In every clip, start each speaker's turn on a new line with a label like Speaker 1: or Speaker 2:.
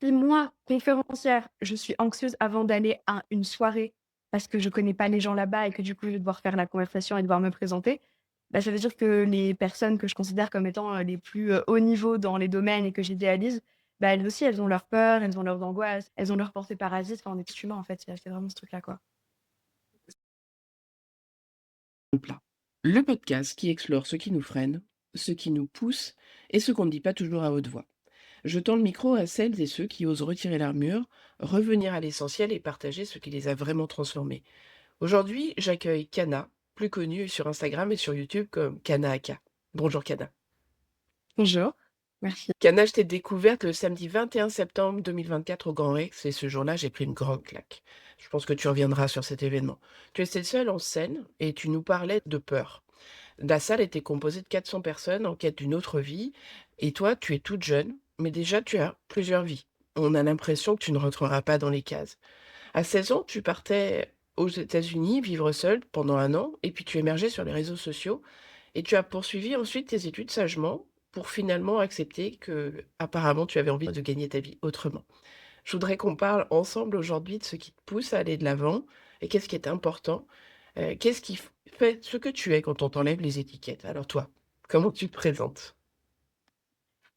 Speaker 1: Si moi, conférencière, je suis anxieuse avant d'aller à une soirée parce que je connais pas les gens là-bas et que du coup, je vais devoir faire la conversation et devoir me présenter, bah, ça veut dire que les personnes que je considère comme étant, les plus, haut niveau dans les domaines et que j'idéalise, bah, elles aussi, elles ont leurs peurs, elles ont leurs angoisses, elles ont leurs pensées parasites. Enfin, on est tous humains, en fait, c'est vraiment ce truc-là, quoi.
Speaker 2: Plat. Le podcast qui explore ce qui nous freine, ce qui nous pousse et ce qu'on ne dit pas toujours à haute voix. Je tends le micro à celles et ceux qui osent retirer l'armure, revenir à l'essentiel et partager ce qui les a vraiment transformés. Aujourd'hui, j'accueille Kana, plus connue sur Instagram et sur YouTube comme Kana Aka. Bonjour Kana.
Speaker 1: Bonjour, merci.
Speaker 2: Kana, je t'ai découverte le samedi 21 septembre 2024 au Grand Rex et ce jour-là, j'ai pris une grande claque. Je pense que tu reviendras sur cet événement. Tu étais seule en scène et tu nous parlais de peur. La salle était composée de 400 personnes en quête d'une autre vie. Et toi, tu es toute jeune, mais déjà tu as plusieurs vies. On a l'impression que tu ne rentreras pas dans les cases. À 16 ans, tu partais aux États-Unis vivre seule pendant un an, et puis tu émergeais sur les réseaux sociaux, et tu as poursuivi ensuite tes études sagement pour finalement accepter que, apparemment, tu avais envie de gagner ta vie autrement. Je voudrais qu'on parle ensemble aujourd'hui de ce qui te pousse à aller de l'avant et qu'est-ce qui est important. Qu'est-ce qui fait ce que tu es quand on t'enlève les étiquettes? Alors toi, comment tu te présentes?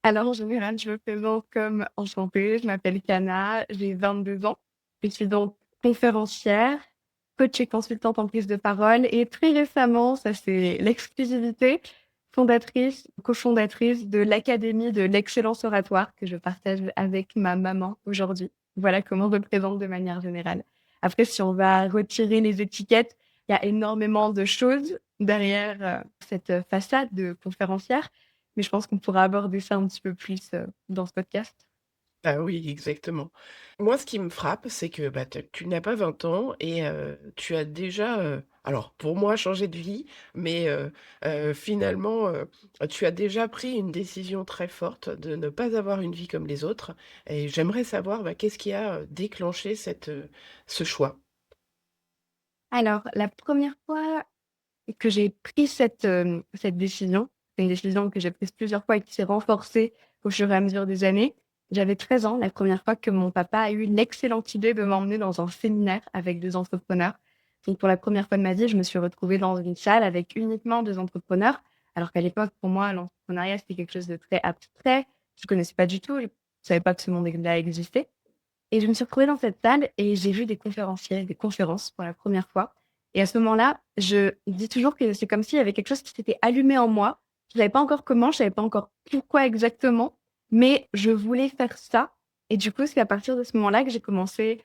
Speaker 1: Alors, en général, je me présente comme enchantée, je m'appelle Kana, j'ai 22 ans. Je suis donc conférencière, coach et consultante en prise de parole et très récemment, ça c'est l'exclusivité, fondatrice, cofondatrice de l'Académie de l'excellence oratoire que je partage avec ma maman aujourd'hui. Voilà comment je me présente de manière générale. Après, si on va retirer les étiquettes, il y a énormément de choses derrière cette façade de conférencière. Mais je pense qu'on pourra aborder ça un petit peu plus, dans ce podcast.
Speaker 2: Ah oui, exactement. Moi, ce qui me frappe, c'est que, bah, tu n'as pas 20 ans et tu as déjà, alors pour moi changé de vie, mais finalement, tu as déjà pris une décision très forte de ne pas avoir une vie comme les autres et j'aimerais savoir, bah, qu'est-ce qui a, déclenché ce choix?
Speaker 1: Alors, la première fois que j'ai pris cette décision, c'est une décision que j'ai prise plusieurs fois et qui s'est renforcée au fur et à mesure des années. J'avais 13 ans, la première fois que mon papa a eu l'excellente idée de m'emmener dans un séminaire avec 2 entrepreneurs. Donc pour la première fois de ma vie, je me suis retrouvée dans une salle avec uniquement 2 entrepreneurs, alors qu'à l'époque, pour moi, l'entrepreneuriat, c'était quelque chose de très abstrait. Je connaissais pas du tout, je savais pas que ce monde-là existait. Et je me suis retrouvée dans cette salle et j'ai vu des conférenciers, des conférences pour la première fois. Et à ce moment-là, je dis toujours que c'est comme s'il y avait quelque chose qui s'était allumé en moi. Je savais pas encore comment, je savais pas encore pourquoi exactement, mais je voulais faire ça. Et du coup, c'est à partir de ce moment-là que j'ai commencé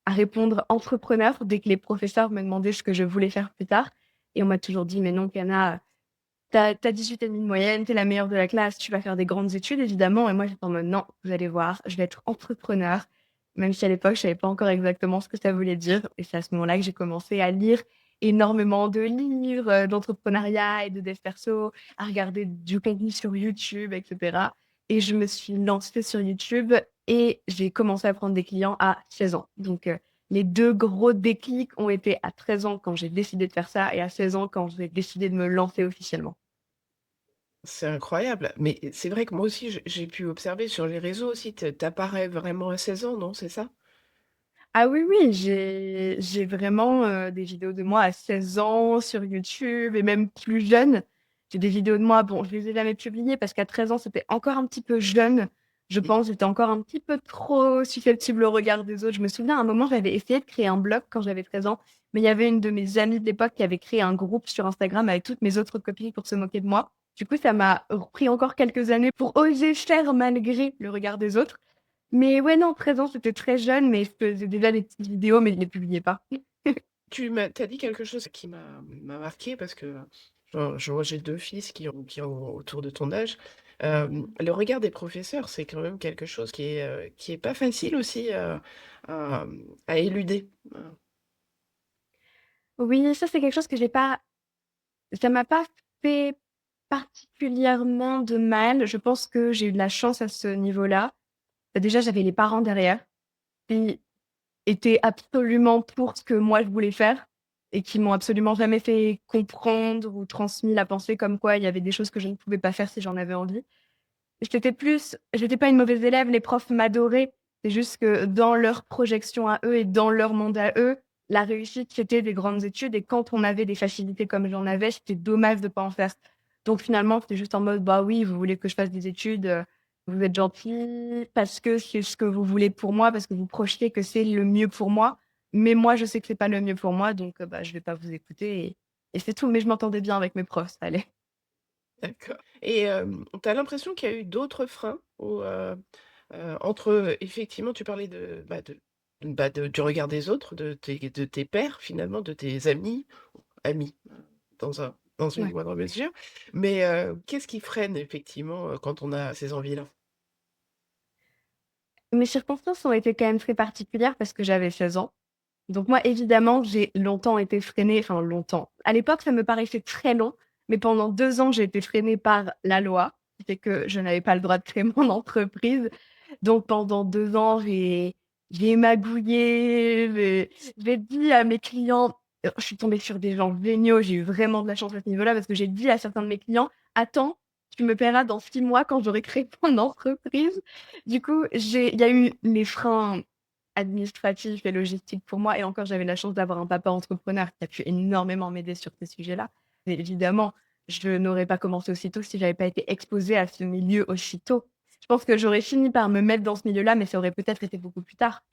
Speaker 1: à répondre entrepreneur dès que les professeurs me demandaient ce que je voulais faire plus tard. Et on m'a toujours dit, mais non, Kana, t'as 18,5 de moyenne, t'es la meilleure de la classe, tu vas faire des grandes études, évidemment. Et moi, j'étais en mode, non, vous allez voir, je vais être entrepreneur. Même si à l'époque, je savais pas encore exactement ce que ça voulait dire. Et c'est à ce moment-là que j'ai commencé à lire énormément de livres d'entrepreneuriat et de dev perso, à regarder du contenu sur YouTube, etc. Et je me suis lancée sur YouTube et j'ai commencé à prendre des clients à 16 ans. Donc, les deux gros déclics ont été à 13 ans quand j'ai décidé de faire ça et à 16 ans quand j'ai décidé de me lancer officiellement.
Speaker 2: C'est incroyable, mais c'est vrai que moi aussi j'ai pu observer sur les réseaux aussi, tu apparais vraiment à 16 ans, non, c'est ça?
Speaker 1: Ah oui, oui, j'ai vraiment, des vidéos de moi à 16 ans sur YouTube et même plus jeune. J'ai des vidéos de moi, bon, je les ai jamais publiées parce qu'à 13 ans, c'était encore un petit peu jeune. Je
Speaker 2: Mmh.
Speaker 1: pense, j'étais encore un petit peu trop susceptible au regard des autres. Je me souviens à un moment, j'avais essayé de créer un blog quand j'avais 13 ans, mais il y avait une de mes amies de l'époque qui avait créé un groupe sur Instagram avec toutes mes autres copines pour se moquer de moi. Du coup, ça m'a pris encore quelques années pour oser faire malgré le regard des autres. Mais ouais, non, 13 ans, c'était très jeune, mais je faisais déjà des petites vidéos, mais je les publiais pas.
Speaker 2: Tu as dit quelque chose qui m'a marqué parce que, j'ai 2 fils qui ont autour de ton âge. Le regard des professeurs, c'est quand même quelque chose qui est pas facile aussi, à éluder.
Speaker 1: Oui, ça, c'est quelque chose que j'ai pas ça m'a pas fait particulièrement de mal. Je pense que j'ai eu de la chance à ce niveau-là. Déjà, j'avais les parents derrière qui étaient absolument pour ce que moi je voulais faire et qui m'ont absolument jamais fait comprendre ou transmis la pensée comme quoi il y avait des choses que je ne pouvais pas faire si j'en avais envie. j'étais pas une mauvaise élève, les profs m'adoraient. C'est juste que dans leur projection à eux et dans leur monde à eux, la réussite, c'était des grandes études et quand on avait des facilités comme j'en avais, c'était dommage de pas en faire. Donc finalement, c'était juste en mode: «Bah oui, vous voulez que je fasse des études, vous êtes gentils parce que c'est ce que vous voulez pour moi, parce que vous projetez que c'est le mieux pour moi. Mais moi, je sais que c'est pas le mieux pour moi, donc bah, je vais pas vous écouter» et c'est tout. Mais je m'entendais bien avec mes profs, ça allait.
Speaker 2: D'accord et tu as l'impression qu'il y a eu d'autres freins ou entre, effectivement, tu parlais du regard des autres, de tes pairs, finalement, de tes amis, dans une
Speaker 1: Ouais.
Speaker 2: moindre mesure, mais qu'est-ce qui freine effectivement, quand on a ces envies-là?
Speaker 1: Mes circonstances ont été quand même très particulières parce que j'avais 16 ans. Donc moi, évidemment, j'ai longtemps été freinée, enfin longtemps. À l'époque, ça me paraissait très long, mais pendant 2 ans, j'ai été freinée par la loi, qui fait que je n'avais pas le droit de créer mon entreprise. Donc pendant 2 ans, j'ai magouillé, j'ai dit à mes clients je suis tombée sur des gens géniaux, j'ai eu vraiment de la chance à ce niveau-là parce que j'ai dit à certains de mes clients: «Attends, tu me paieras dans 6 mois quand j'aurai créé mon entreprise». Du coup, il y a eu les freins administratifs et logistiques pour moi et encore, j'avais la chance d'avoir un papa entrepreneur qui a pu énormément m'aider sur ces sujets-là. Mais évidemment, je n'aurais pas commencé aussitôt si j'avais pas été exposée à ce milieu aussitôt. Je pense que j'aurais fini par me mettre dans ce milieu-là, mais ça aurait peut-être été beaucoup plus tard.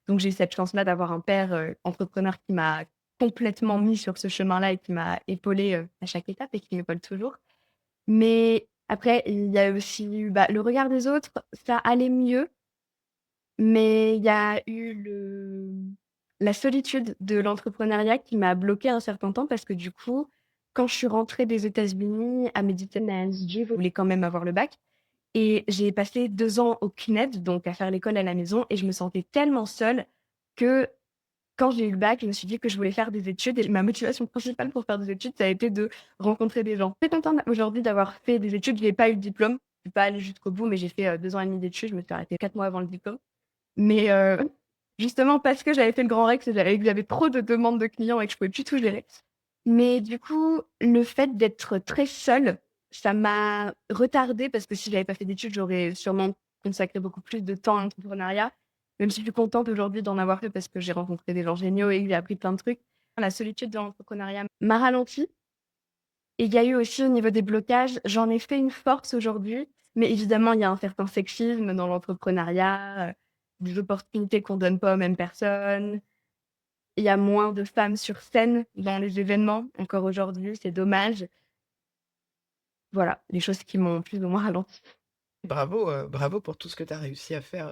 Speaker 1: Donc j'ai eu cette chance-là d'avoir un père, entrepreneur qui m'a complètement mis sur ce chemin-là et qui m'a épaulée, à chaque étape et qui m'épaule toujours. Mais après, il y a aussi eu, bah, le regard des autres, ça allait mieux, mais il y a eu la solitude de l'entrepreneuriat qui m'a bloquée un certain temps parce que du coup, quand je suis rentrée des États-Unis à Medicine MSG, je voulais quand même avoir le bac et j'ai passé 2 ans au CNED, donc à faire l'école à la maison et je me sentais tellement seule que quand j'ai eu le bac, je me suis dit que je voulais faire des études et ma motivation principale pour faire des études, ça a été de rencontrer des gens. Je suis contente aujourd'hui d'avoir fait des études, j'ai pas eu le diplôme, je suis pas allée jusqu'au bout, mais j'ai fait, 2 ans et demi d'études, je me suis arrêtée 4 mois avant le diplôme. Mais justement parce que j'avais fait le grand Rex et j'avais trop de demandes de clients et que je pouvais plus tout gérer. Mais du coup, le fait d'être très seule, ça m'a retardée parce que si j'avais pas fait d'études, j'aurais sûrement consacré beaucoup plus de temps à l'entrepreneuriat. Même si je suis contente aujourd'hui d'en avoir fait parce que j'ai rencontré des gens géniaux et que j'ai appris plein de trucs. La solitude de l'entrepreneuriat m'a ralentie et il y a eu aussi au niveau des blocages, j'en ai fait une force aujourd'hui, mais évidemment, il y a un certain sexisme dans l'entrepreneuriat, des opportunités qu'on donne pas aux mêmes personnes. Il y a moins de femmes sur scène dans les événements, encore aujourd'hui, c'est dommage. Voilà, les choses qui m'ont plus ou moins ralentie.
Speaker 2: Bravo pour tout ce que tu as réussi à faire,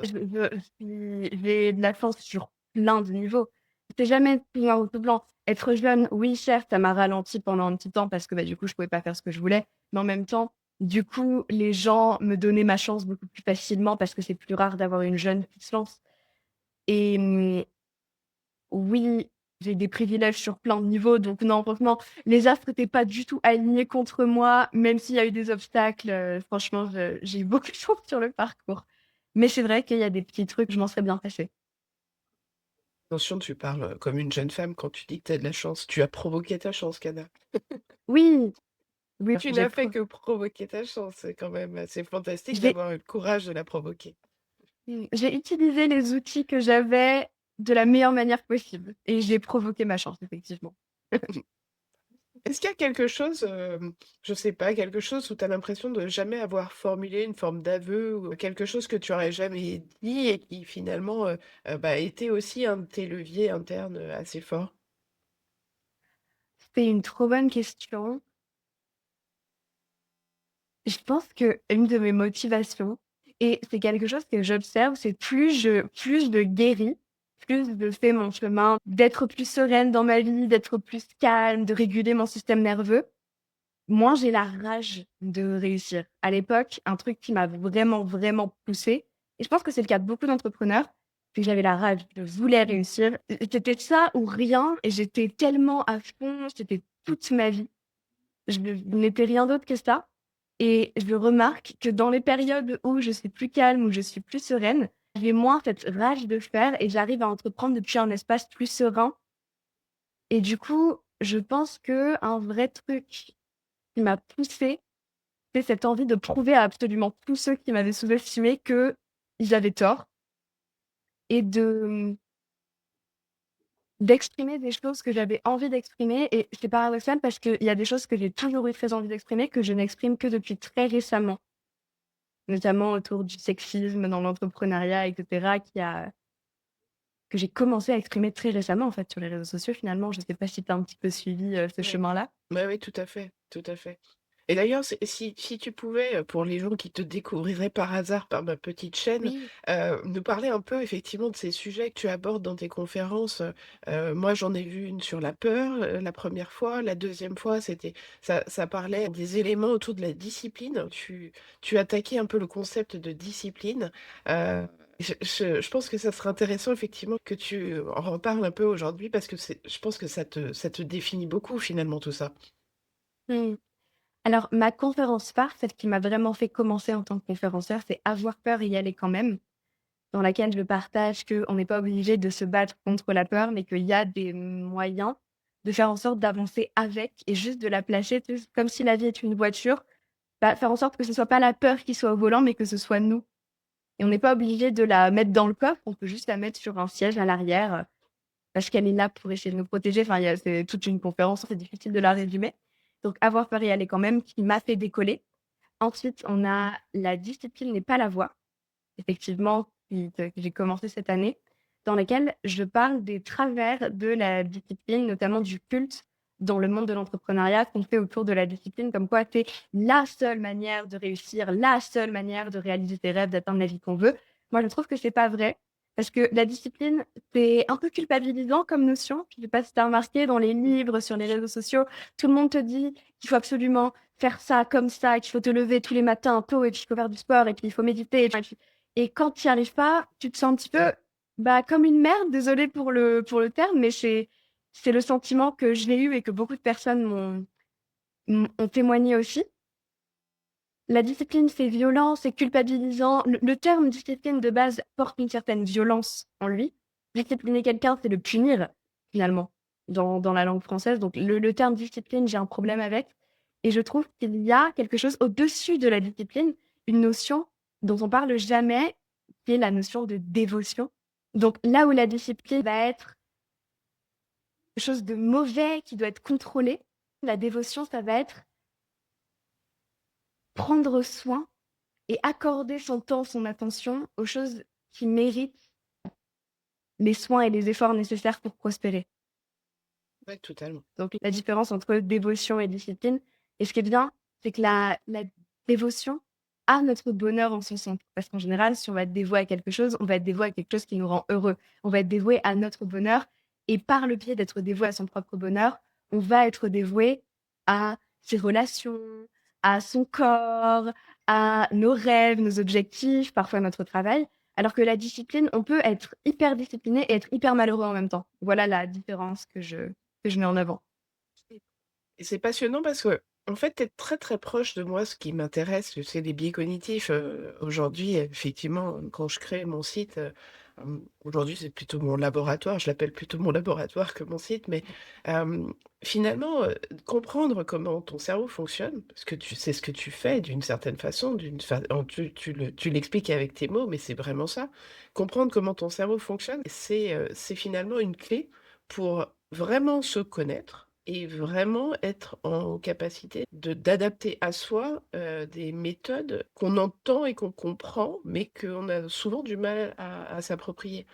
Speaker 1: J'ai de la chance sur plein de niveaux. C'est jamais tout noir ou tout blanc. Être jeune, oui, certes, ça m'a ralenti pendant un petit temps parce que, bah, du coup, je pouvais pas faire ce que je voulais. Mais en même temps, du coup, les gens me donnaient ma chance beaucoup plus facilement parce que c'est plus rare d'avoir une jeune qui se lance. Et oui, j'ai des privilèges sur plein de niveaux, donc non, franchement, les astres étaient pas du tout alignés contre moi, même s'il y a eu des obstacles, franchement, j'ai eu beaucoup de chance sur le parcours. Mais c'est vrai qu'il y a des petits trucs, je m'en serais bien passée.
Speaker 2: attention, tu parles, comme une jeune femme quand tu dis que tu as de la chance. Tu as provoqué ta chance, Cana.
Speaker 1: Oui, oui,
Speaker 2: Tu n'as fait que provoquer ta chance, c'est quand même assez fantastique
Speaker 1: j'ai
Speaker 2: d'avoir eu le courage de la provoquer.
Speaker 1: j'ai utilisé les outils que j'avais de la meilleure manière possible et j'ai provoqué ma chance, effectivement.
Speaker 2: Est-ce qu'il y a quelque chose, je sais pas, quelque chose où tu as l'impression de jamais avoir formulé une forme d'aveu ou quelque chose que tu aurais jamais dit et qui finalement, bah, était aussi un de tes leviers internes, assez forts?
Speaker 1: C'est une trop bonne question. Je pense qu'une de mes motivations et c'est quelque chose que j'observe, c'est plus je guéris, plus je fais mon chemin d'être plus sereine dans ma vie, d'être plus calme, de réguler mon système nerveux, moins j'ai la rage de réussir. À l'époque, un truc qui m'a vraiment, vraiment poussée et je pense que c'est le cas de beaucoup d'entrepreneurs, c'est que j'avais la rage, je voulais réussir. C'était ça ou rien et j'étais tellement à fond, c'était toute ma vie. Je n'étais rien d'autre que ça et je remarque que dans les périodes où je suis plus calme, où je suis plus sereine, j'ai moins cette rage de faire et j'arrive à entreprendre depuis un espace plus serein et du coup, je pense qu'un vrai truc qui m'a poussée, C'est cette envie de prouver à absolument tous ceux qui m'avaient sous-estimée qu'ils avaient tort et d'exprimer des choses que j'avais envie d'exprimer et c'est paradoxal parce qu'il y a des choses que j'ai toujours eu très envie d'exprimer que je n'exprime que depuis très récemment, notamment autour du sexisme dans l'entrepreneuriat et cetera que j'ai commencé à exprimer très récemment, en fait, sur les réseaux sociaux, finalement. Je sais pas si tu as un petit peu suivi, ce
Speaker 2: Ouais.
Speaker 1: chemin-là?
Speaker 2: Bah, oui, tout à fait, tout à fait. Et d'ailleurs, si tu pouvais, pour les gens qui te découvriraient par hasard par ma petite chaîne,
Speaker 1: Oui.
Speaker 2: nous parler un peu effectivement de ces sujets que tu abordes dans tes conférences. Moi, j'en ai vu une sur la peur, la première fois. La deuxième fois, ça parlait des éléments autour de la discipline. Tu attaquais un peu le concept de discipline. Je pense que ça serait intéressant effectivement que tu en reparles un peu aujourd'hui parce que je pense que ça te définit beaucoup finalement tout ça.
Speaker 1: Mmh. Alors ma conférence phare, celle qui m'a vraiment fait commencer en tant que conférencière, c'est «Avoir peur et y aller quand même», dans laquelle je partage qu'on n'est pas obligé de se battre contre la peur, mais qu'il y a des moyens de faire en sorte d'avancer avec et juste de la placer, tu sais, comme si la vie est une voiture, bah, faire en sorte que ce soit pas la peur qui soit au volant, mais que ce soit nous et on n'est pas obligé de la mettre dans le coffre, on peut juste la mettre sur un siège à l'arrière, parce qu'elle est là pour essayer de nous protéger. Enfin, c'est toute une conférence, c'est difficile de la résumer. Donc avoir peur et y aller quand même, qui m'a fait décoller. Ensuite, on a la discipline n'est pas la voie, effectivement, que j'ai commencé cette année, dans laquelle je parle des travers de la discipline, notamment du culte dans le monde de l'entrepreneuriat qu'on fait autour de la discipline, comme quoi c'est la seule manière de réussir, la seule manière de réaliser tes rêves, d'atteindre la vie qu'on veut. Moi, je trouve que c'est pas vrai, parce que la discipline, c'est un peu culpabilisant comme notion. Je sais pas si tu as remarqué dans les livres, sur les réseaux sociaux, tout le monde te dit qu'il faut absolument faire ça comme ça, qu'il faut te lever tous les matins tôt et puis qu'il faut faire du sport et puis il faut méditer et quand tu y arrives pas, tu te sens un petit peu, bah, comme une merde, désolée pour le terme, mais c'est le sentiment que j'ai eu et que beaucoup de personnes ont témoigné aussi. La discipline, c'est violent, c'est culpabilisant. Le terme discipline de base porte une certaine violence en lui. Discipliner quelqu'un, c'est le punir, finalement, dans la langue française. Donc le terme discipline, j'ai un problème avec et je trouve qu'il y a quelque chose au-dessus de la discipline, une notion dont on parle jamais, qui est la notion de dévotion. Donc là où la discipline va être quelque chose de mauvais qui doit être contrôlé, la dévotion, ça va être prendre soin et accorder son temps, son attention aux choses qui méritent les soins et les efforts nécessaires pour prospérer.
Speaker 2: Ouais, totalement.
Speaker 1: Donc la différence entre dévotion et discipline et ce qui est bien, c'est que la dévotion a notre bonheur en son centre. Parce qu'en général, si on va être dévoué à quelque chose, on va être dévoué à quelque chose qui nous rend heureux. On va être dévoué à notre bonheur et par le biais d'être dévoué à son propre bonheur, on va être dévoué à ses relations, à son corps, à nos rêves, nos objectifs, parfois notre travail. Alors que la discipline, on peut être hyper discipliné et être hyper malheureux en même temps. Voilà la différence que je mets en avant.
Speaker 2: Et c'est passionnant parce que en fait, tu es très, très proche de moi. Ce qui m'intéresse, c'est les biais cognitifs. Aujourd'hui, effectivement, quand je crée mon site, aujourd'hui, c'est plutôt mon laboratoire. Je l'appelle plutôt mon laboratoire que mon site, mais finalement, comprendre comment ton cerveau fonctionne, parce que c'est ce que tu fais d'une certaine façon, tu l'expliques avec tes mots, mais c'est vraiment ça. Comprendre comment ton cerveau fonctionne, c'est finalement une clé pour vraiment se connaître et vraiment être en capacité d'adapter à soi, des méthodes qu'on entend et qu'on comprend, mais qu'on a souvent du mal à s'approprier.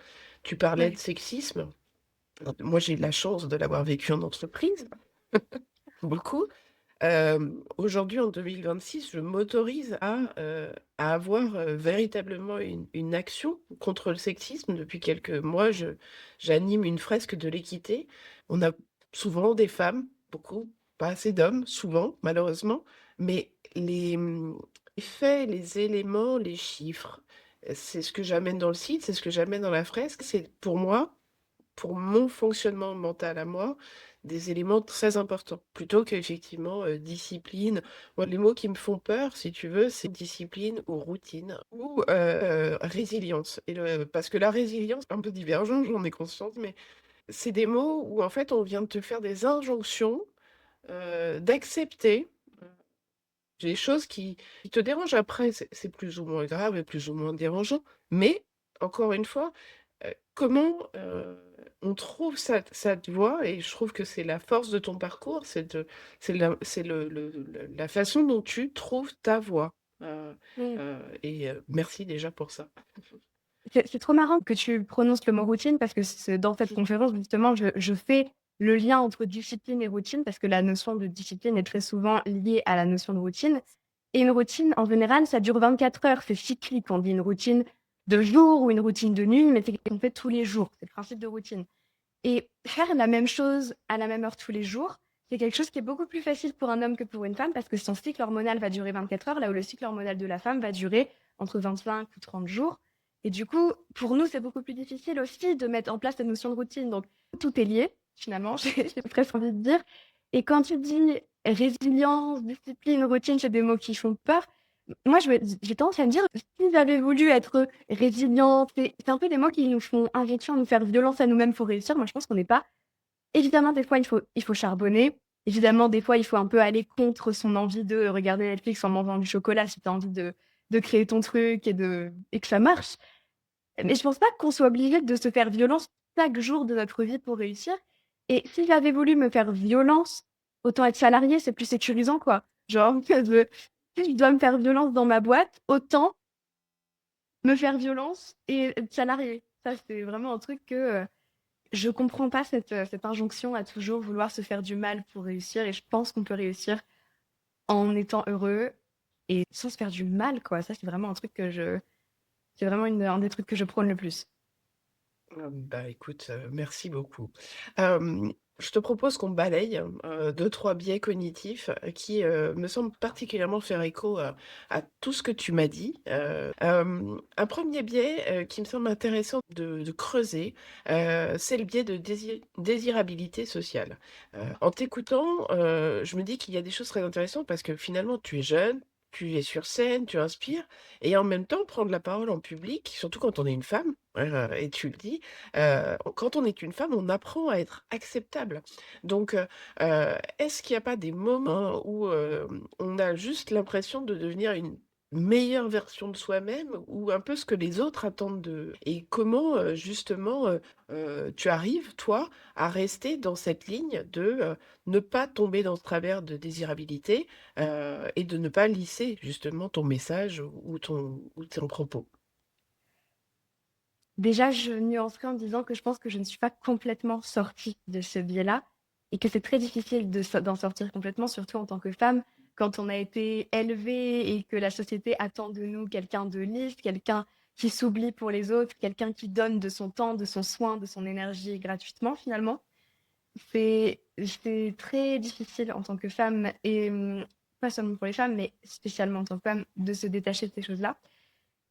Speaker 2: Tu parlais de
Speaker 1: Ouais.
Speaker 2: sexisme. Moi, j'ai la chance de l'avoir vécu en entreprise, beaucoup. Aujourd'hui, en 2026, je m'autorise à avoir, véritablement une action contre le sexisme. Depuis quelques mois, j'anime une fresque de l'équité. On a souvent des femmes, beaucoup, pas assez d'hommes, souvent, malheureusement, mais les faits, les éléments, les chiffres, c'est ce que j'amène dans le site, c'est ce que j'amène dans la fresque. C'est pour moi, pour mon fonctionnement mental à moi, des éléments très importants. Plutôt qu'effectivement, discipline. Moi, les mots qui me font peur, si tu veux, c'est discipline ou routine ou, résilience parce que la résilience, un peu divergent, j'en ai conscience, mais c'est des mots où en fait, on vient de te faire des injonctions, d'accepter des choses qui te dérangent. Après, c'est plus ou moins grave et plus ou moins dérangeant, mais encore une fois, comment, on trouve sa voie et je trouve que c'est la force de ton parcours, c'est la façon dont tu trouves ta voie,
Speaker 1: Mmh.
Speaker 2: et merci déjà pour ça.
Speaker 1: C'est trop marrant que tu prononces le mot routine parce que dans cette conférence, justement, je fais le lien entre discipline et routine parce que la notion de discipline est très souvent liée à la notion de routine. Et une routine, en général, ça dure 24 heures. C'est cyclique. On dit une routine de jour ou une routine de nuit, mais c'est quelque chose qu'on fait tous les jours. C'est le principe de routine. Et faire la même chose à la même heure tous les jours, c'est quelque chose qui est beaucoup plus facile pour un homme que pour une femme parce que son cycle hormonal va durer 24 heures, là où le cycle hormonal de la femme va durer entre 25 ou 30 jours. Et du coup, pour nous, c'est beaucoup plus difficile aussi de mettre en place cette notion de routine. Donc, tout est lié, finalement, j'ai presque envie de dire. Et quand tu dis résilience, discipline, routine, c'est des mots qui font peur. Moi, j'ai tendance à me dire, si j'avais voulu être résiliente, c'est un peu des mots qui nous font injection, nous faire violence à nous-mêmes pour réussir. Moi, je pense qu'on n'est pas. Évidemment, des fois, il faut charbonner. Évidemment, des fois, il faut un peu aller contre son envie de regarder Netflix en mangeant du chocolat si tu as envie de créer ton truc et que ça marche. Mais je pense pas qu'on soit obligé de se faire violence chaque jour de notre vie pour réussir. Et si j'avais voulu me faire violence, autant être salarié, c'est plus sécurisant, quoi. Genre, si je dois me faire violence dans ma boîte, autant me faire violence et être salarié. Ça, c'est vraiment un truc que je comprends pas cette injonction à toujours vouloir se faire du mal pour réussir. Et je pense qu'on peut réussir en étant heureux et sans se faire du mal, quoi. Ça, c'est vraiment un truc c'est vraiment un des trucs que je prône le plus.
Speaker 2: Bah, écoute, merci beaucoup. Je te propose qu'on balaye, 2-3 biais cognitifs, qui, me semblent particulièrement faire écho à tout ce que tu m'as dit. Un premier biais, qui me semble intéressant de creuser, c'est le biais de désirabilité sociale. En t'écoutant, je me dis qu'il y a des choses très intéressantes parce que finalement tu es jeune, tu es sur scène, tu inspires et en même temps prendre la parole en public, surtout quand on est une femme, et tu le dis, quand on est une femme, on apprend à être acceptable. Donc, est-ce qu'il n'y a pas des moments où, on a juste l'impression de devenir une meilleure version de soi-même ou un peu ce que les autres attendent de et comment, justement, tu arrives, toi, à rester dans cette ligne de, ne pas tomber dans ce travers de désirabilité, et de ne pas lisser justement ton message ou ton propos?
Speaker 1: Déjà, je nuancerais en disant que je pense que je ne suis pas complètement sortie de ce biais-là et que c'est très difficile d'en sortir complètement, surtout en tant que femme, quand on a été élevé et que la société attend de nous quelqu'un de lisse, quelqu'un qui s'oublie pour les autres, quelqu'un qui donne de son temps, de son soin, de son énergie gratuitement finalement. C'est très difficile en tant que femme et pas seulement pour les femmes, mais spécialement en tant que femme, de se détacher de ces choses-là.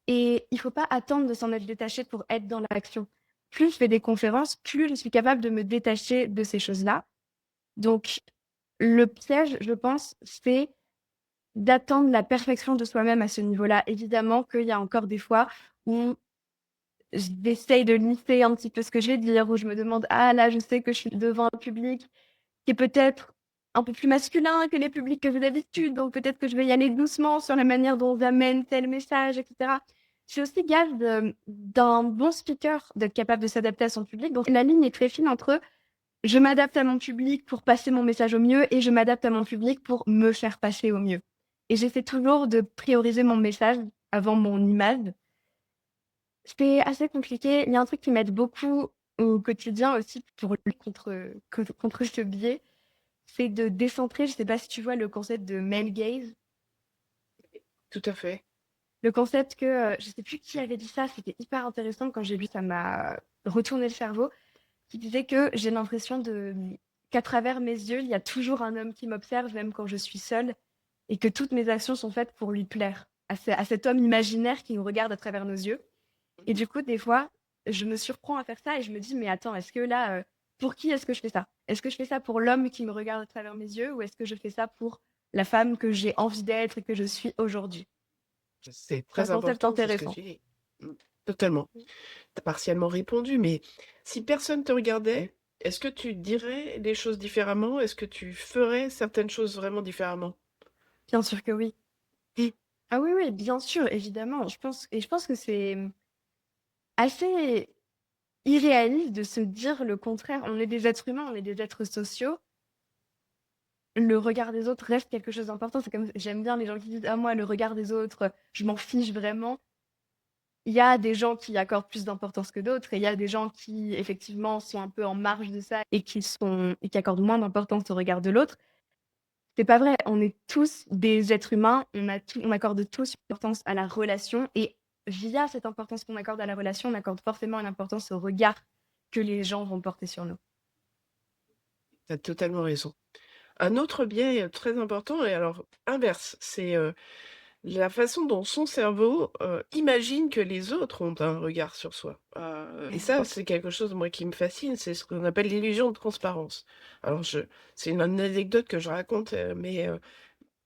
Speaker 1: Et il ne faut pas attendre de s'en être détaché pour être dans l'action. Plus je fais des conférences, plus je suis capable de me détacher de ces choses-là. Donc, le piège, je pense, c'est d'attendre la perfection de soi-même à ce niveau-là. Évidemment qu'il y a encore des fois où j'essaye de lisser un petit peu ce que je vais dire, où je me demande, ah là, je sais que je suis devant un public qui est peut-être un peu plus masculin que les publics que j'ai d'habitude, donc peut-être que je vais y aller doucement sur la manière dont j'amène tel message, etc. Je suis aussi gage d'un bon speaker, d'être capable de s'adapter à son public. Donc la ligne est très fine entre je m'adapte à mon public pour passer mon message au mieux et je m'adapte à mon public pour me faire passer au mieux. Et j'essaie toujours de prioriser mon message avant mon image. C'est assez compliqué. Il y a un truc qui m'aide beaucoup au quotidien aussi pour lutter contre ce biais, c'est de décentrer. Je sais pas si tu vois le concept de male gaze.
Speaker 2: Tout à fait.
Speaker 1: Le concept que, je sais plus qui avait dit ça, c'était hyper intéressant quand j'ai lu, ça m'a retourné le cerveau, qui disait que j'ai l'impression qu'à travers mes yeux, il y a toujours un homme qui m'observe, même quand je suis seule, et que toutes mes actions sont faites pour lui plaire, à cet homme imaginaire qui nous regarde à travers nos yeux. Et du coup, des fois, je me surprends à faire ça et je me dis, mais attends, est-ce que là, pour qui est-ce que je fais ça? Est-ce que je fais ça pour l'homme qui me regarde à travers mes yeux ou est-ce que je fais ça pour la femme que j'ai envie d'être et que je suis aujourd'hui?
Speaker 2: C'est
Speaker 1: C'est un
Speaker 2: très
Speaker 1: concept
Speaker 2: important, c'est ce que
Speaker 1: intéressant.
Speaker 2: tu dis. Totalement. Tu as partiellement répondu, mais si personne te regardait, est-ce que tu dirais les choses différemment? Est-ce que tu ferais certaines choses vraiment différemment?
Speaker 1: Bien sûr que oui.
Speaker 2: Mmh.
Speaker 1: Ah oui, oui, bien sûr, évidemment. Je pense que c'est, assez irréaliste de se dire le contraire. On est des êtres humains, on est des êtres sociaux. Le regard des autres reste quelque chose d'important. C'est comme j'aime bien les gens qui disent: «Ah moi, le regard des autres, je m'en fiche vraiment». Il y a des gens qui accordent plus d'importance que d'autres et il y a des gens qui, effectivement, sont un peu en marge de ça et qui accordent moins d'importance au regard de l'autre. C'est pas vrai, on est tous des êtres humains, on accorde tous une importance à la relation et via cette importance qu'on accorde à la relation, on accorde forcément une importance au regard que les gens vont porter sur nous.
Speaker 2: Tu as totalement raison. Un autre biais, très important et alors inverse, c'est, la façon dont son cerveau, imagine que les autres ont un regard sur soi. Et ça, c'est quelque chose, moi, qui me fascine, c'est ce qu'on appelle l'illusion de transparence. Alors c'est une anecdote que je raconte, mais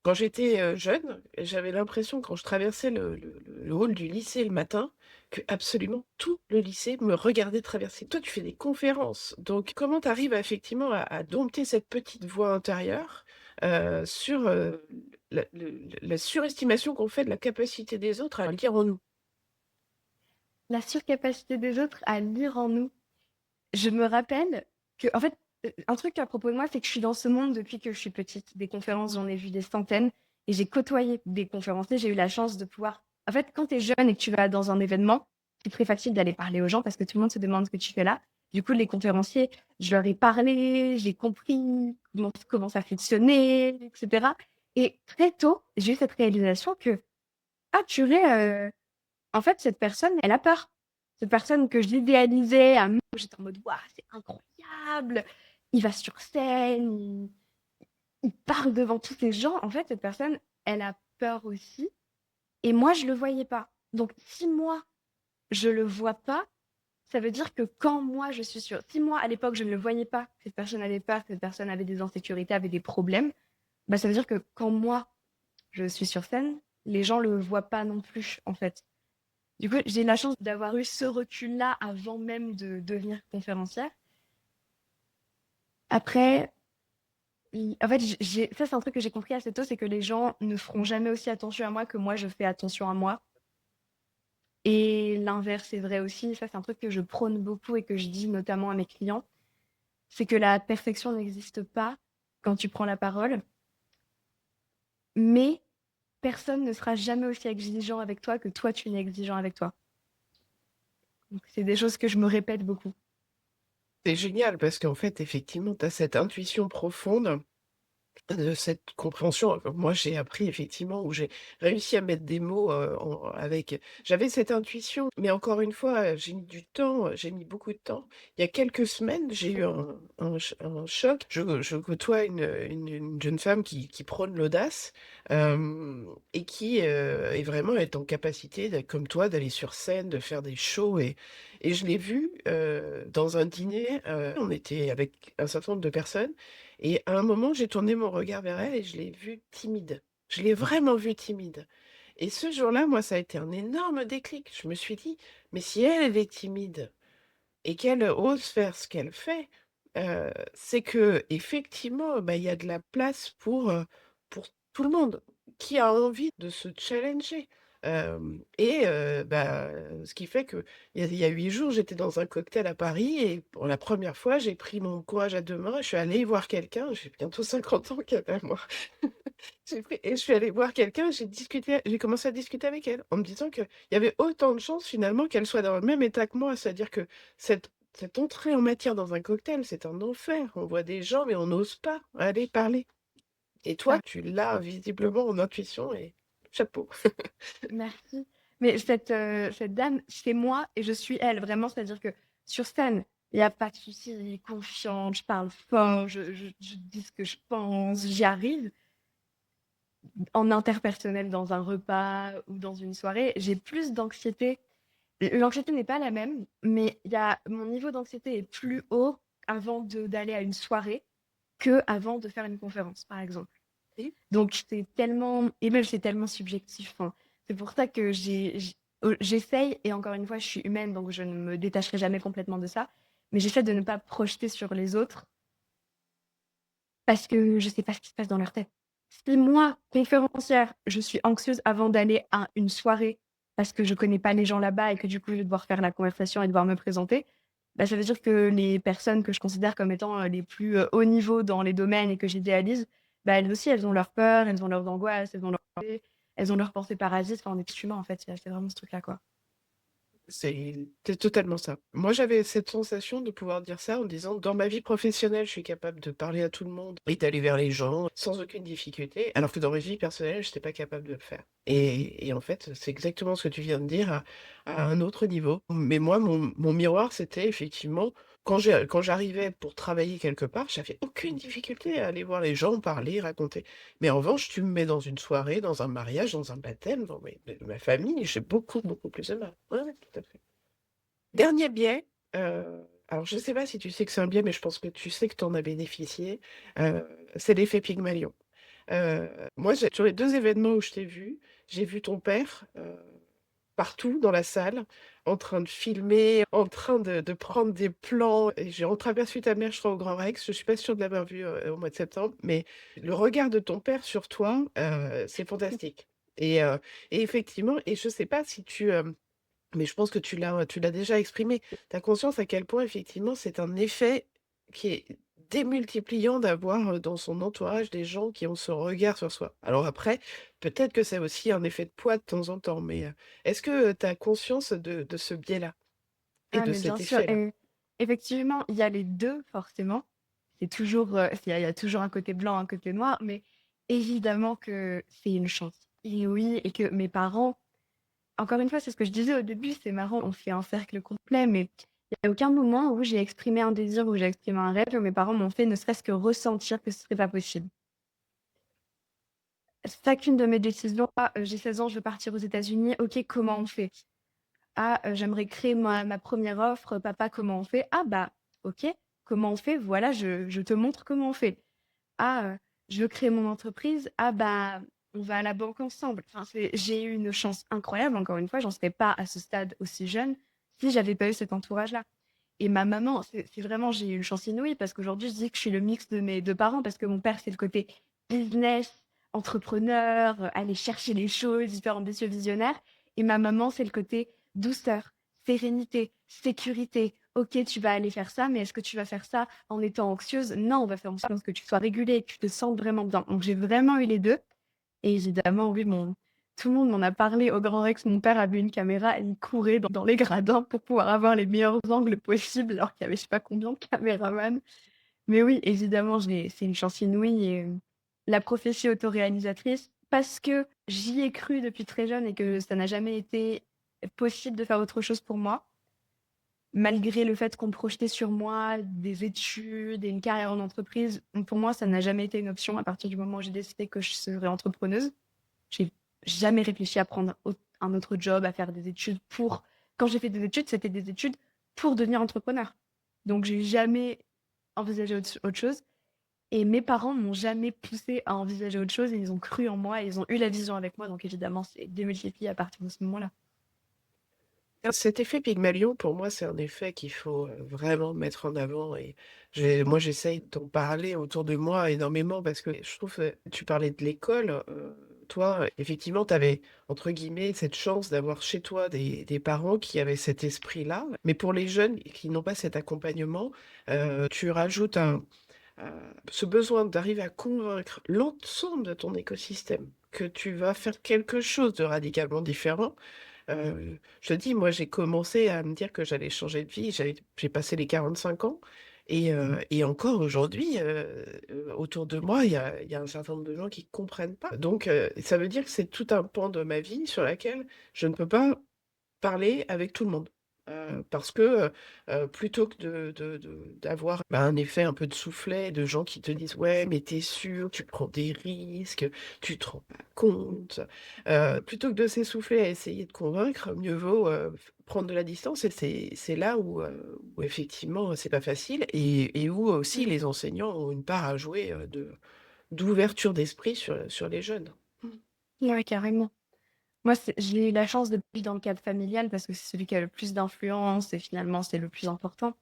Speaker 2: quand j'étais, jeune, j'avais l'impression quand je traversais le hall du lycée le matin, que absolument tout le lycée me regardait traverser. Toi, tu fais des conférences, donc comment tu arrives effectivement à dompter cette petite voix intérieure, sur, la surestimation qu'on fait de la capacité des autres à lire en nous?
Speaker 1: La surcapacité des autres à lire en nous. Je me rappelle que, en fait, un truc à propos de moi, c'est que je suis dans ce monde depuis que je suis petite. Des conférences, j'en ai vu des centaines et j'ai côtoyé des conférenciers. J'ai eu la chance de pouvoir. En fait, quand tu es jeune et que tu vas dans un événement, c'est très facile d'aller parler aux gens parce que tout le monde se demande ce que tu fais là. Du coup, les conférenciers, je leur ai parlé, j'ai compris comment ça fonctionnait, etc. Et très tôt, j'ai eu cette réalisation que, ah, purée, en fait, cette personne, elle a peur. Cette personne que j'idéalisais, j'étais en mode, waouh, c'est incroyable. Il va sur scène, il parle devant tous ces gens. En fait, cette personne, elle a peur aussi. Et moi, je le voyais pas. Donc, si moi, je le vois pas, ça veut dire que quand moi, je suis sûre, si moi, à l'époque, je ne le voyais pas, que cette personne avait peur, que cette personne avait des insécurités, avait des problèmes, bah, ça veut dire que quand moi, je suis sur scène, les gens le voient pas non plus, en fait. Du coup, j'ai la chance d'avoir eu ce recul-là avant même de devenir conférencière. Après, en fait, ça, c'est un truc que j'ai compris assez tôt, c'est que les gens ne feront jamais aussi attention à moi que moi, je fais attention à moi. Et l'inverse est vrai aussi. Ça, c'est un truc que je prône beaucoup et que je dis notamment à mes clients. C'est que la perfection n'existe pas quand tu prends la parole, mais personne ne sera jamais aussi exigeant avec toi que toi, tu n'es exigeant avec toi. Donc, c'est des choses que je me répète beaucoup.
Speaker 2: C'est génial parce qu'en fait, effectivement, tu as cette intuition profonde de cette compréhension, moi j'ai appris effectivement où j'ai réussi à mettre des mots, j'avais cette intuition, mais encore une fois, j'ai mis du temps, j'ai mis beaucoup de temps. Il y a quelques semaines, j'ai eu un choc. Je côtoie une jeune femme qui prône l'audace, et qui, est vraiment est en capacité comme toi, d'aller sur scène, de faire des shows et je l'ai vue, dans un dîner, on était avec un certain nombre de personnes et à un moment, j'ai tourné mon regard vers elle et je l'ai vue timide. Je l'ai vraiment vue timide. Et ce jour-là, moi, ça a été un énorme déclic. Je me suis dit: «Mais si elle, elle est timide et qu'elle ose faire ce qu'elle fait, c'est qu'effectivement, bah, il y a de la place pour tout le monde qui a envie de se challenger». Bah, ce qui fait qu'il y a 8 jours, j'étais dans un cocktail à Paris et pour la première fois, j'ai pris mon courage à 2 mains et je suis allée voir quelqu'un, j'ai bientôt 50 ans qu'elle a moi. Je suis allée voir quelqu'un, j'ai commencé à discuter avec elle, en me disant qu'il y avait autant de chances finalement qu'elle soit dans le même état que moi. C'est-à-dire que cette entrée en matière dans un cocktail, c'est un enfer. On voit des gens, mais on n'ose pas aller parler. Et toi,
Speaker 1: Ça,
Speaker 2: tu l'as visiblement en intuition et chapeau.
Speaker 1: merci. Mais cette dame, c'est moi et je suis elle, vraiment. C'est-à-dire que sur scène, il n'y a pas de souci, elle est confiante, je parle fort, je dis ce que je pense, j'y arrive. En interpersonnel, dans un repas ou dans une soirée, j'ai plus d'anxiété. L'anxiété n'est pas la même, mais mon niveau d'anxiété est plus haut avant d'aller à une soirée que avant de faire une conférence, par exemple.
Speaker 2: Oui.
Speaker 1: Donc c'est tellement, et même c'est tellement subjectif, hein. C'est pour ça que j'essaye, et encore une fois, je suis humaine, donc je ne me détacherai jamais complètement de ça, mais j'essaie de ne pas projeter sur les autres parce que je sais pas ce qui se passe dans leur tête. Si moi, conférencière, je suis anxieuse avant d'aller à une soirée parce que je connais pas les gens là-bas et que du coup, je vais devoir faire la conversation et devoir me présenter, bah, ça veut dire que les personnes que je considère comme étant, les plus, haut niveau dans les domaines et que j'idéalise, bah, elles aussi, elles ont leurs peurs, elles ont leurs angoisses, elles ont leurs pensées parasites. Enfin, on est tous humains, en fait, c'est vraiment ce truc-là, quoi.
Speaker 2: C'est totalement ça. Moi, j'avais cette sensation de pouvoir dire ça en disant: «Dans ma vie professionnelle, je suis capable de parler à tout le monde et d'aller vers les gens sans aucune difficulté», alors que dans ma vie personnelle, je n'étais pas capable de le faire et en fait, c'est exactement ce que tu viens de dire à un autre niveau. Mais moi, mon miroir, c'était effectivement quand j'arrivais pour travailler quelque part, j'avais aucune difficulté à aller voir les gens, parler, raconter. Mais en revanche, tu me mets dans une soirée, dans un mariage, dans un baptême, dans ma famille, j'ai beaucoup, beaucoup plus de mal. Ouais, ouais, tout à fait. Dernier biais, alors je ne sais pas si tu sais que c'est un biais, mais je pense que tu sais que tu en as bénéficié, c'est l'effet Pygmalion. Heu, moi, sur les 2 événements où je t'ai vu, j'ai vu ton père, partout dans la salle, en train de filmer, en train de prendre des plans et j'ai entreaperçu ta mère, je crois, au Grand Rex. Je suis pas sûre de l'avoir vue, au mois de septembre, mais le regard de ton père sur toi, c'est fantastique et effectivement et je sais pas si tu, mais je pense que tu l'as déjà exprimé. Tu as conscience à quel point effectivement c'est un effet qui est démultipliant d'avoir, dans son entourage des gens qui ont ce regard sur soi. Alors après, peut-être que c'est aussi un effet de poids de temps en temps, mais, est-ce que, tu as conscience de ce biais-là et
Speaker 1: Ah
Speaker 2: de
Speaker 1: mais bien
Speaker 2: cet
Speaker 1: sûr
Speaker 2: effet-là?
Speaker 1: et effectivement, il y a les 2 forcément. C'est toujours, il y a toujours un côté blanc, un côté noir, mais évidemment que c'est une chance inouïe et que mes parents encore une fois, c'est ce que je disais au début, c'est marrant, on fait un cercle complet, mais il y a aucun moment où j'ai exprimé un désir, où j'ai exprimé un rêve, où mes parents m'ont fait ne serait-ce que ressentir que ce serait pas possible. Chacune de mes décisions: «Ah, j'ai 16 ans, je veux partir aux États-Unis. OK, comment on fait?» «Ah, j'aimerais créer ma 1re offre. Papa, comment on fait?» «Ah bah, OK, comment on fait? Voilà, je te montre comment on fait.» «Ah, je veux créer mon entreprise. Ah bah, on va à la banque ensemble.» Enfin, j'ai eu une chance incroyable, encore une fois, j'en serais pas à ce stade aussi jeune si j'avais pas eu cet entourage-là. Et ma maman, c'est vraiment j'ai eu une chance inouïe parce qu'aujourd'hui, je dis que je suis le mix de mes 2 parents parce que mon père, c'est le côté business, entrepreneur, aller chercher les choses, hyper ambitieux, visionnaire et ma maman, c'est le côté douceur, sérénité, sécurité. OK, tu vas aller faire ça, mais est-ce que tu vas faire ça en étant anxieuse? Non, on va faire en sorte que tu sois régulée, que tu te sentes vraiment bien. Donc j'ai vraiment eu les 2 et évidemment, oui, mon tout le monde m'en a parlé au Grand Rex. Mon père avait une caméra et il courait dans les gradins pour pouvoir avoir les meilleurs angles possibles, alors qu'il y avait je sais pas combien de caméramans. Mais oui, évidemment, c'est une chance inouïe et la prophétie autoréalisatrice, parce que j'y ai cru depuis très jeune et que ça n'a jamais été possible de faire autre chose pour moi, malgré le fait qu'on projetait sur moi des études et une carrière en entreprise. Pour moi, ça n'a jamais été une option à partir du moment où j'ai décidé que je serais entrepreneuse. J'ai jamais réfléchi à prendre un autre job, à faire des études pour. Quand j'ai fait des études, c'était des études pour devenir entrepreneur. Donc, j'ai jamais envisagé autre chose. Et mes parents m'ont jamais poussé à envisager autre chose et ils ont cru en moi et ils ont eu la vision avec moi. Donc, évidemment, c'est démultiplié à partir de ce moment-là.
Speaker 2: Cet effet Pygmalion, pour moi, c'est un effet qu'il faut, vraiment mettre en avant et j'essaye d'en parler autour de moi énormément parce que je trouve, tu parlais de l'école, toi, effectivement, tu avais, entre guillemets, «cette chance» d'avoir chez toi des parents qui avaient cet esprit-là. Mais pour les jeunes qui n'ont pas cet accompagnement, tu rajoutes ce besoin d'arriver à convaincre l'ensemble de ton écosystème que tu vas faire quelque chose de radicalement différent. Je te dis, moi, j'ai commencé à me dire que j'allais changer de vie, j'ai passé les 45 ans et encore aujourd'hui, autour de moi, il y a un certain nombre de gens qui comprennent pas. Donc ça veut dire que c'est tout un pan de ma vie sur laquelle je ne peux pas parler avec tout le monde. Parce que, plutôt que d'avoir, bah, un effet un peu de soufflet, de gens qui te disent: «Ouais, mais tu es sûr, tu prends des risques, tu te rends pas compte». Plutôt que de s'essouffler à essayer de convaincre, mieux vaut, f prendre de la distance et c'est là où effectivement, c'est pas facile et où aussi
Speaker 1: Mmh.
Speaker 2: les enseignants ont une part à jouer, d'ouverture d'esprit sur les jeunes. Mmh.
Speaker 1: Ouais, carrément. Moi, j'ai eu la chance de vivre dans le cadre familial parce que c'est celui qui a le plus d'influence et finalement, c'est le plus important.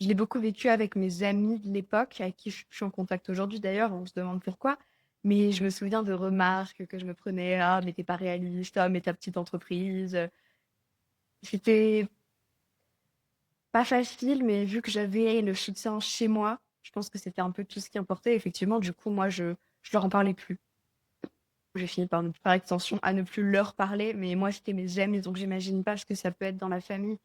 Speaker 1: Je l'ai beaucoup vécu avec mes amis de l'époque, avec qui je suis en contact aujourd'hui d'ailleurs, on se demande pourquoi. Mais je me souviens de remarques que je me prenais: «Ah mais tu pas réaliste, ah mais ta petite entreprise», C'était pas facile, mais vu que j'avais le soutien chez moi, je pense que c'était un peu tout ce qui importait. Effectivement, du coup, moi, je leur en parlais plus. J'ai fini par, par extension, à ne plus leur parler, mais moi, c'était mes amis, donc j'imagine pas ce que ça peut être dans la famille.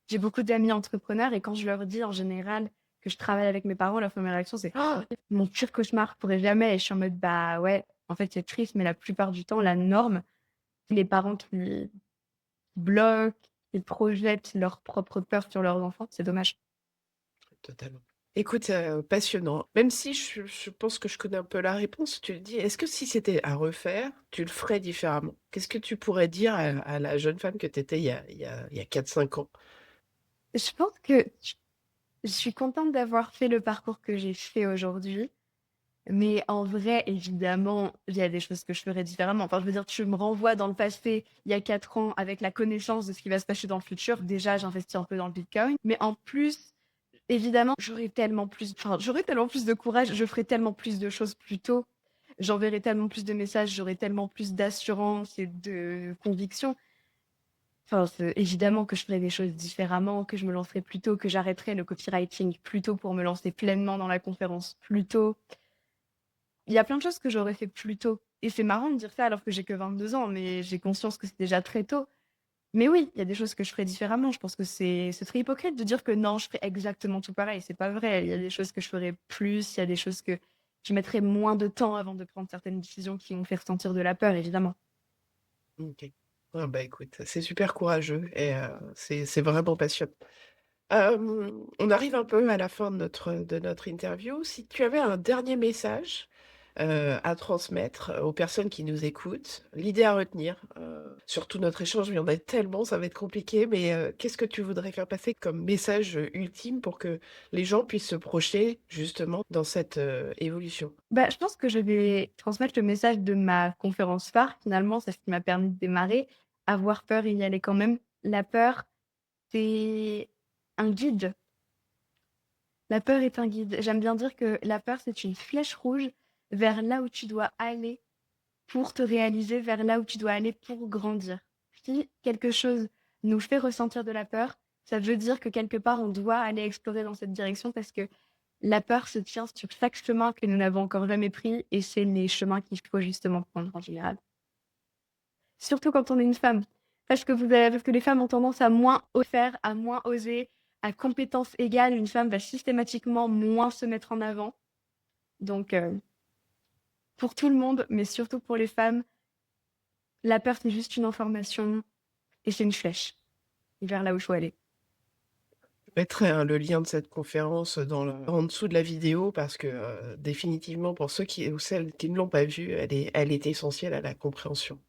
Speaker 1: J'ai beaucoup d'amis entrepreneurs et quand je leur dis en général que je travaille avec mes parents, leur première réaction, c'est oh, mon pire cauchemar, je pourrais jamais. Et je suis en mode bah ouais, en fait, c'est triste, mais la plupart du temps, la norme, c'est les parents qui bloquent, qui projettent leur propre peur sur leurs enfants. C'est dommage.
Speaker 2: Totalement. Écoute, passionnant. Même si je pense que je connais un peu la réponse, tu le dis, est-ce que si c'était à refaire, tu le ferais différemment? Qu'est-ce que tu pourrais dire à la jeune femme que tu étais il y a 4-5 ans?
Speaker 1: Je pense que je suis contente d'avoir fait le parcours que j'ai fait aujourd'hui. Mais en vrai, évidemment, il y a des choses que je ferais différemment. Enfin, je veux dire, tu me renvoies dans le passé, il y a 4 ans, avec la connaissance de ce qui va se passer dans le futur. Déjà, j'investis un peu dans le Bitcoin. Mais en plus, évidemment, j'aurais tellement plus de courage, je ferais tellement plus de choses plus tôt. J'enverrais tellement plus de messages, j'aurais tellement plus d'assurance et de conviction. Enfin, évidemment que je ferais des choses différemment, que je me lancerais plus tôt, que j'arrêterais le copywriting plus tôt pour me lancer pleinement dans la conférence plus tôt. Il y a plein de choses que j'aurais fait plus tôt. Et c'est marrant de dire ça alors que j'ai que 22 ans, mais j'ai conscience que c'est déjà très tôt. Mais oui, il y a des choses que je ferais différemment. Je pense que c'est très hypocrite de dire que non, je ferais exactement tout pareil. C'est pas vrai. Il y a des choses que je ferais plus, il y a des choses que je mettrais moins de temps avant de prendre certaines décisions qui vont faire sentir de la peur, évidemment.
Speaker 2: OK. Ah bah, écoute, c'est super courageux et c'est vraiment passionnant. On arrive un peu à la fin de notre interview. Si tu avais un dernier message, à transmettre aux personnes qui nous écoutent, l'idée à retenir, sur tout notre échange, il y en a tellement, ça va être compliqué, mais qu'est-ce que tu voudrais faire passer comme message, ultime pour que les gens puissent se projeter justement dans cette, évolution?
Speaker 1: Bah, je pense que je vais transmettre le message de ma conférence phare. Finalement, c'est ce qui m'a permis de démarrer. Avoir peur et y aller quand même. La peur, c'est un guide. La peur est un guide. J'aime bien dire que la peur, c'est une flèche rouge vers là où tu dois aller pour te réaliser, vers là où tu dois aller pour grandir. Si quelque chose nous fait ressentir de la peur, ça veut dire que quelque part, on doit aller explorer dans cette direction parce que la peur se tient sur chaque chemin que nous n'avons encore jamais pris et c'est les chemins qu'il faut justement prendre en général. Surtout quand on est une femme. Parce que les femmes ont tendance à moins faire, à moins oser, à compétence égale, une femme va systématiquement moins se mettre en avant. Donc, pour tout le monde, mais surtout pour les femmes, la peur, c'est juste une information et c'est une flèche vers là où il faut aller.
Speaker 2: Je mettrai, hein, le lien de cette conférence en dessous de la vidéo parce que, définitivement pour ceux qui ou celles qui ne l'ont pas vue, elle est essentielle à la compréhension.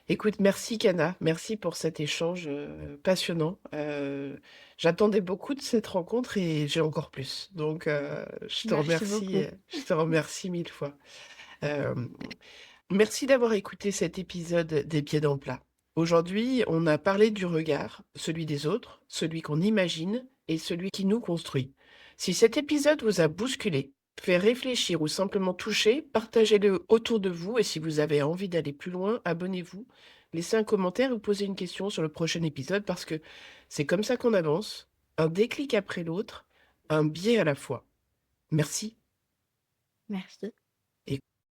Speaker 2: Écoute, merci Kana, merci pour cet échange, passionnant. J'attendais beaucoup de cette rencontre et j'ai encore plus. Donc,
Speaker 1: Merci beaucoup.
Speaker 2: je te remercie 1000 fois. Hem, Merci d'avoir écouté cet épisode des Pieds dans le plat. Aujourd'hui, on a parlé du regard, celui des autres, celui qu'on imagine et celui qui nous construit. Si cet épisode vous a bousculé, fait réfléchir ou simplement touché, partagez-le autour de vous et si vous avez envie d'aller plus loin, abonnez-vous, laissez un commentaire ou posez une question sur le prochain épisode parce que c'est comme ça qu'on avance, un déclic après l'autre, un biais à la fois. Merci.
Speaker 1: Merci.